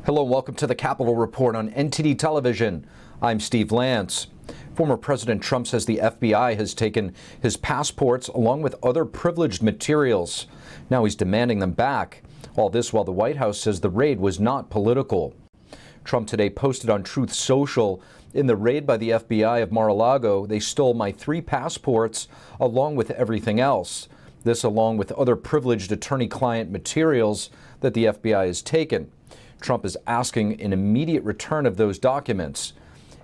Hello and welcome to the Capitol Report on NTD television. I'm Steve Lance. Former President Trump says the FBI has taken his passports along with other privileged materials. Now he's demanding them back. All this while the White House says the raid was not political. Trump today posted on Truth Social, in the raid by the FBI of Mar-a-Lago, they stole my 3 passports along with everything else. This along with other privileged attorney-client materials that the FBI has taken. Trump is asking an immediate return of those documents.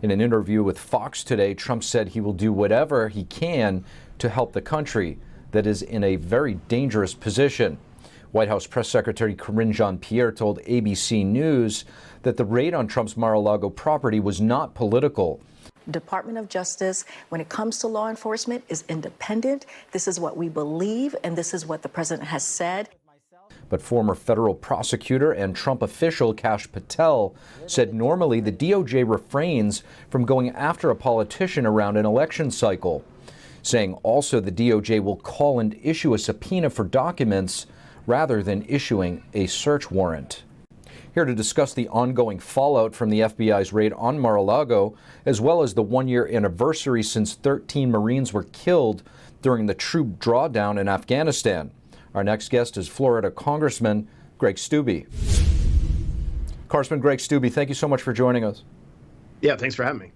In an interview with Fox today, Trump said he will do whatever he can to help the country that is in a very dangerous position. White House Press Secretary Karine Jean-Pierre told ABC News that the raid on Trump's Mar-a-Lago property was not political. Department of Justice, when it comes to law enforcement, is independent. This is what we believe, and this is what the president has said. But former federal prosecutor and Trump official Kash Patel said normally the DOJ refrains from going after a politician around an election cycle, saying also the DOJ will call and issue a subpoena for documents rather than issuing a search warrant. Here to discuss the ongoing fallout from the FBI's raid on Mar-a-Lago, as well as the one-year anniversary since 13 Marines were killed during the troop drawdown in Afghanistan. Our next guest is Florida Congressman Greg Steube. Congressman Greg Steube, thank you so much for joining us. Yeah, thanks for having me.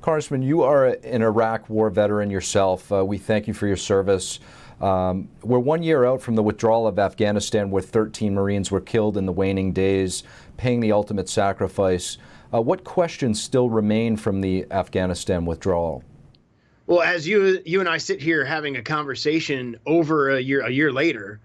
Congressman, you are an Iraq war veteran yourself. We thank you for your service. We're 1 year out from the withdrawal of Afghanistan, where 13 Marines were killed in the waning days, paying the ultimate sacrifice. What questions still remain from the Afghanistan withdrawal? Well, as you and I sit here having a conversation over a year later,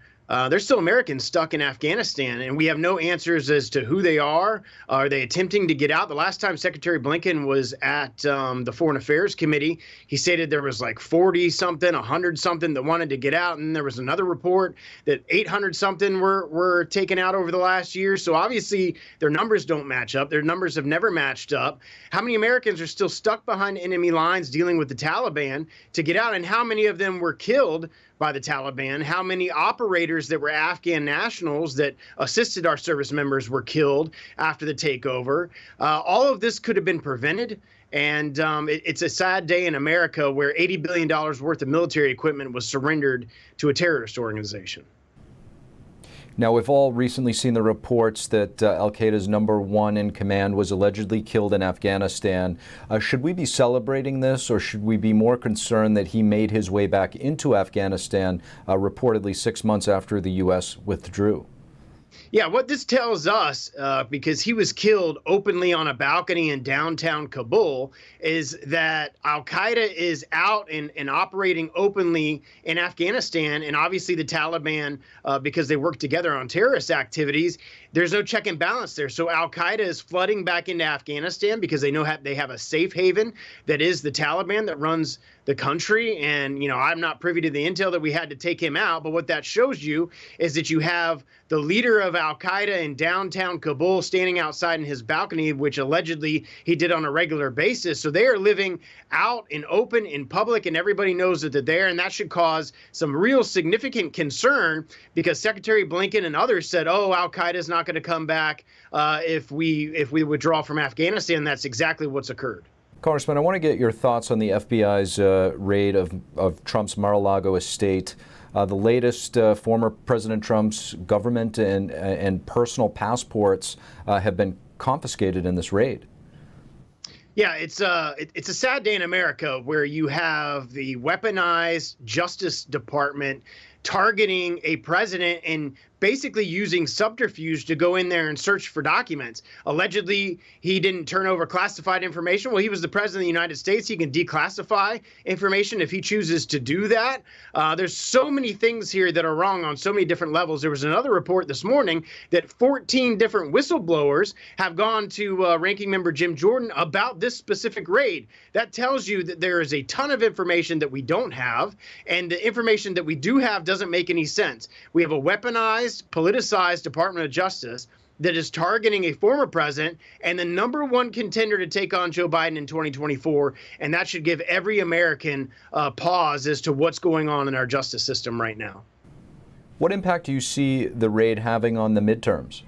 there's still Americans stuck in Afghanistan, and we have no answers as to who they are. Are they attempting to get out? The last time Secretary Blinken was at the Foreign Affairs Committee, he stated there was like 40-something, 100-something that wanted to get out, and there was another report that 800-something were taken out over the last year. So obviously their numbers don't match up. Their numbers have never matched up. How many Americans are still stuck behind enemy lines dealing with the Taliban to get out, and how many of them were killed by the Taliban? How many operators that were Afghan nationals that assisted our service members were killed after the takeover? All of this could have been prevented. And it's a sad day in America where $80 billion worth of military equipment was surrendered to a terrorist organization. Now, we've all recently seen the reports that al-Qaeda's #1 in command was allegedly killed in Afghanistan. Should we be celebrating this, or should we be more concerned that he made his way back into Afghanistan, reportedly 6 months after the U.S. withdrew? Yeah, what this tells us, because he was killed openly on a balcony in downtown Kabul, is that al-Qaeda is out and operating openly in Afghanistan. And obviously the Taliban, because they work together on terrorist activities, there's no check and balance there. So al-Qaeda is flooding back into Afghanistan because they know they have a safe haven that is the Taliban that runs the country. And, you know, I'm not privy to the intel that we had to take him out. But what that shows you is that you have the leader of al-Qaeda in downtown Kabul standing outside in his balcony, which allegedly he did on a regular basis. So they are living out in open, in public, and everybody knows that they're there. And that should cause some real significant concern, because Secretary Blinken and others said, oh, al-Qaeda is not going to come back if we withdraw from Afghanistan. That's exactly what's occurred. Congressman, I want to get your thoughts on the FBI's raid of Trump's Mar-a-Lago estate. The latest, former President Trump's government and personal passports have been confiscated in this raid. Yeah, it's a sad day in America where you have the weaponized Justice Department targeting a president and basically using subterfuge to go in there and search for documents. Allegedly, he didn't turn over classified information. Well, he was the president of the United States. He can declassify information if he chooses to do that. There's so many things here that are wrong on so many different levels. There was another report this morning that 14 different whistleblowers have gone to Ranking Member Jim Jordan about this specific raid. That tells you that there is a ton of information that we don't have, and the information that we do have doesn't make any sense. We have a weaponized, politicized Department of Justice that is targeting a former president and the #1 contender to take on Joe Biden in 2024. And that should give every American pause as to what's going on in our justice system right now. What impact do you see the raid having on the midterms?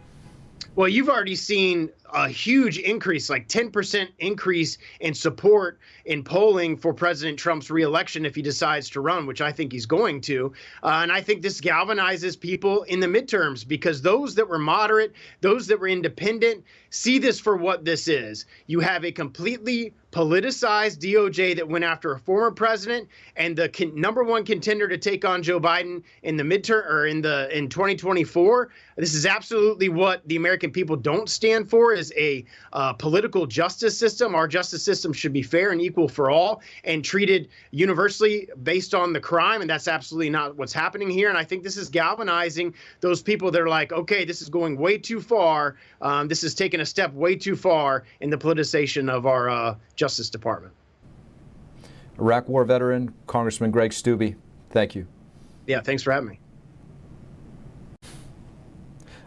Well, you've already seen a huge increase, like 10% increase in support in polling for President Trump's reelection if he decides to run, which I think he's going to. And I think this galvanizes people in the midterms because those that were moderate, those that were independent, see this for what this is. You have a completely politicized DOJ that went after a former president and the number one contender to take on Joe Biden in the midterm or in 2024. This is absolutely what the American people don't stand for, is a political justice system. Our justice system should be fair and equal for all and treated universally based on the crime. And that's absolutely not what's happening here. And I think this is galvanizing those people that are like, okay, this is going way too far. This is taking a step way too far in the politicization of our Justice Department. Iraq War veteran, Congressman Greg Steube, thank you. Yeah, thanks for having me.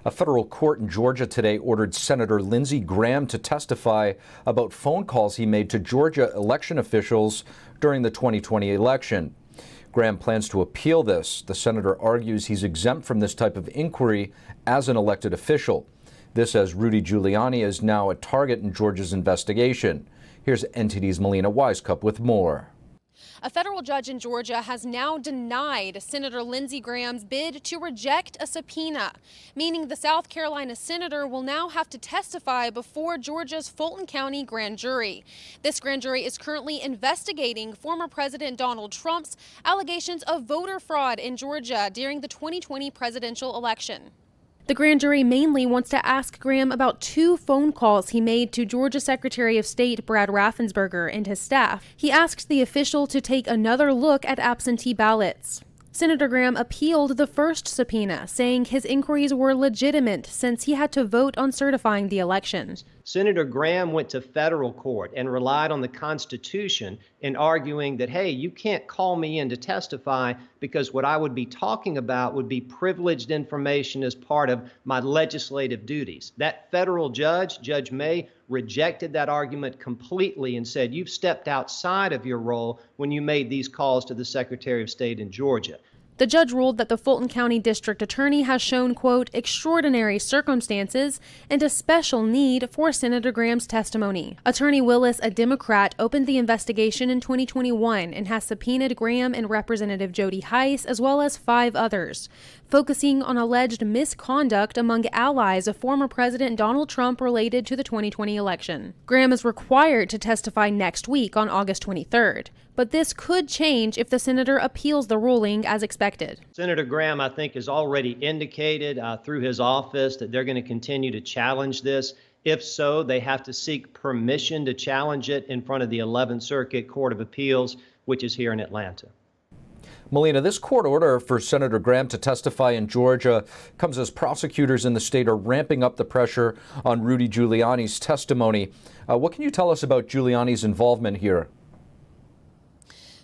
A federal court in Georgia today ordered Senator Lindsey Graham to testify about phone calls he made to Georgia election officials during the 2020 election. Graham plans to appeal this. The senator argues he's exempt from this type of inquiry as an elected official. This as Rudy Giuliani is now a target in Georgia's investigation. Here's NTD's Melina Wisecup with more. A federal judge in Georgia has now denied Senator Lindsey Graham's bid to reject a subpoena, meaning the South Carolina senator will now have to testify before Georgia's Fulton County grand jury. This grand jury is currently investigating former President Donald Trump's allegations of voter fraud in Georgia during the 2020 presidential election. The grand jury mainly wants to ask Graham about 2 phone calls he made to Georgia Secretary of State Brad Raffensperger and his staff. He asked the official to take another look at absentee ballots. Senator Graham appealed the first subpoena, saying his inquiries were legitimate since he had to vote on certifying the election. Senator Graham went to federal court and relied on the Constitution in arguing that, hey, you can't call me in to testify because what I would be talking about would be privileged information as part of my legislative duties. That federal judge, Judge May, rejected that argument completely and said, you've stepped outside of your role when you made these calls to the Secretary of State in Georgia. The judge ruled that the Fulton County District Attorney has shown, quote, extraordinary circumstances and a special need for Senator Graham's testimony. Attorney Willis, a Democrat, opened the investigation in 2021 and has subpoenaed Graham and Representative Jody Hice, as well as 5 others, focusing on alleged misconduct among allies of former President Donald Trump related to the 2020 election. Graham is required to testify next week on August 23rd. But this could change if the senator appeals the ruling as expected. Senator Graham, I think, has already indicated through his office that they're going to continue to challenge this. If so, they have to seek permission to challenge it in front of the 11th Circuit Court of Appeals, which is here in Atlanta. Melina, this court order for Senator Graham to testify in Georgia comes as prosecutors in the state are ramping up the pressure on Rudy Giuliani's testimony. What can you tell us about Giuliani's involvement here?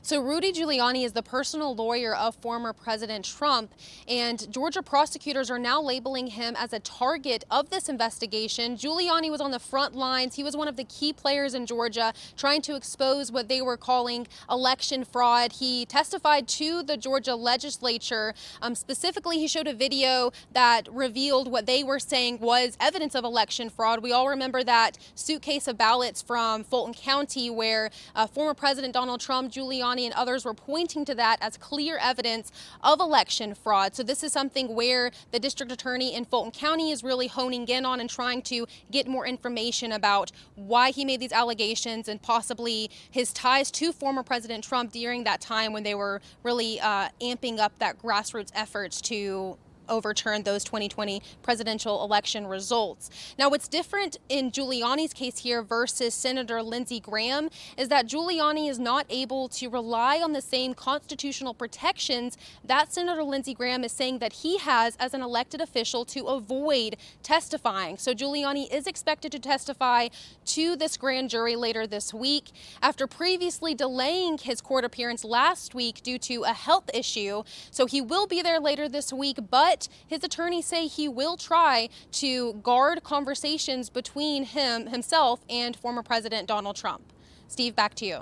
So Rudy Giuliani is the personal lawyer of former President Trump, and Georgia prosecutors are now labeling him as a target of this investigation. Giuliani was on the front lines. He was one of the key players in Georgia trying to expose what they were calling election fraud. He testified to the Georgia legislature. Specifically, he showed a video that revealed what they were saying was evidence of election fraud. We all remember that suitcase of ballots from Fulton County where former President Donald Trump, Giuliani, and others were pointing to that as clear evidence of election fraud. So this is something where the district attorney in Fulton County is really honing in on and trying to get more information about why he made these allegations and possibly his ties to former President Trump during that time when they were really amping up that grassroots efforts to overturn those 2020 presidential election results. Now, what's different in Giuliani's case here versus Senator Lindsey Graham is that Giuliani is not able to rely on the same constitutional protections that Senator Lindsey Graham is saying that he has as an elected official to avoid testifying. So Giuliani is expected to testify to this grand jury later this week after previously delaying his court appearance last week due to a health issue. So he will be there later this week, but his attorneys say he will try to guard conversations between himself and former President Donald Trump. Steve, back to you.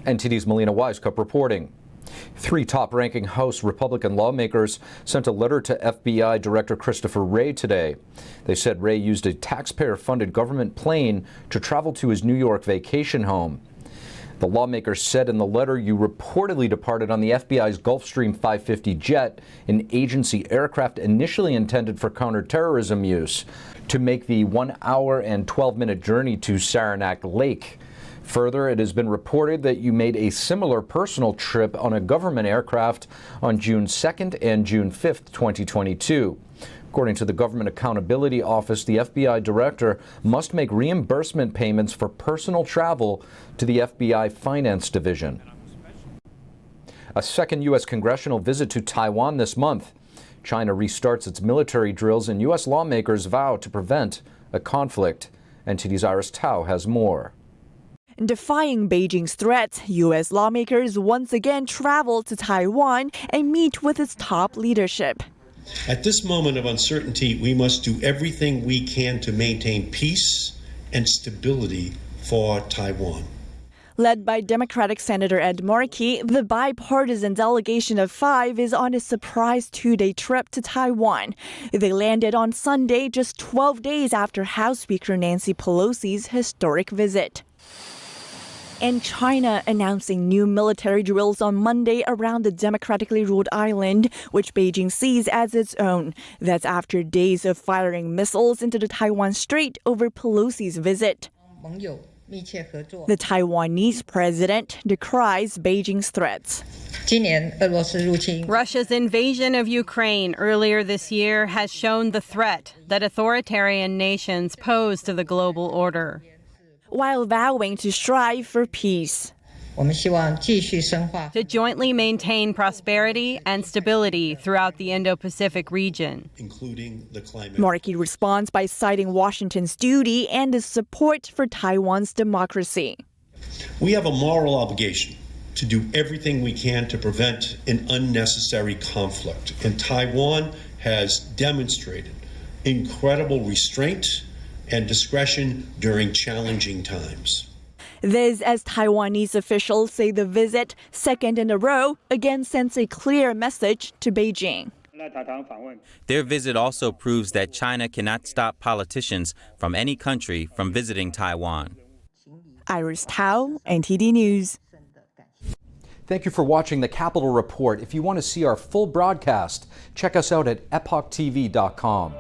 NTD's Melina Wisecup reporting. Three top-ranking House Republican lawmakers sent a letter to FBI Director Christopher Wray today. They said Wray used a taxpayer-funded government plane to travel to his New York vacation home. The lawmakers said in the letter, "You reportedly departed on the FBI's Gulfstream 550 jet, an agency aircraft initially intended for counterterrorism use, to make the 1 hour and 12-minute journey to Saranac Lake. Further, it has been reported that you made a similar personal trip on a government aircraft on June 2nd and June 5th, 2022. According to the Government Accountability Office, the FBI director must make reimbursement payments for personal travel to the FBI Finance Division. A second U.S. congressional visit to Taiwan this month. China restarts its military drills, and U.S. lawmakers vow to prevent a conflict. NTD's Iris Tao has more. Defying Beijing's threats, U.S. lawmakers once again travel to Taiwan and meet with its top leadership. At this moment of uncertainty, we must do everything we can to maintain peace and stability for Taiwan. Led by Democratic Senator Ed Markey, the bipartisan delegation of 5 is on a surprise 2-day trip to Taiwan. They landed on Sunday, just 12 days after House Speaker Nancy Pelosi's historic visit. And China announcing new military drills on Monday around the democratically ruled island, which Beijing sees as its own. That's after days of firing missiles into the Taiwan Strait over Pelosi's visit. The Taiwanese president decries Beijing's threats. Russia's invasion of Ukraine earlier this year has shown the threat that authoritarian nations pose to the global order, while vowing to strive for peace. To jointly maintain prosperity and stability throughout the Indo-Pacific region. Including the climate. Markey responds by citing Washington's duty and its support for Taiwan's democracy. We have a moral obligation to do everything we can to prevent an unnecessary conflict. And Taiwan has demonstrated incredible restraint and discretion during challenging times. This as Taiwanese officials say the visit, second in a row, again sends a clear message to Beijing. Their visit also proves that China cannot stop politicians from any country from visiting Taiwan. Iris Tao, NTD News. Thank you for watching the Capitol Report. If you want to see our full broadcast, check us out at epochtv.com.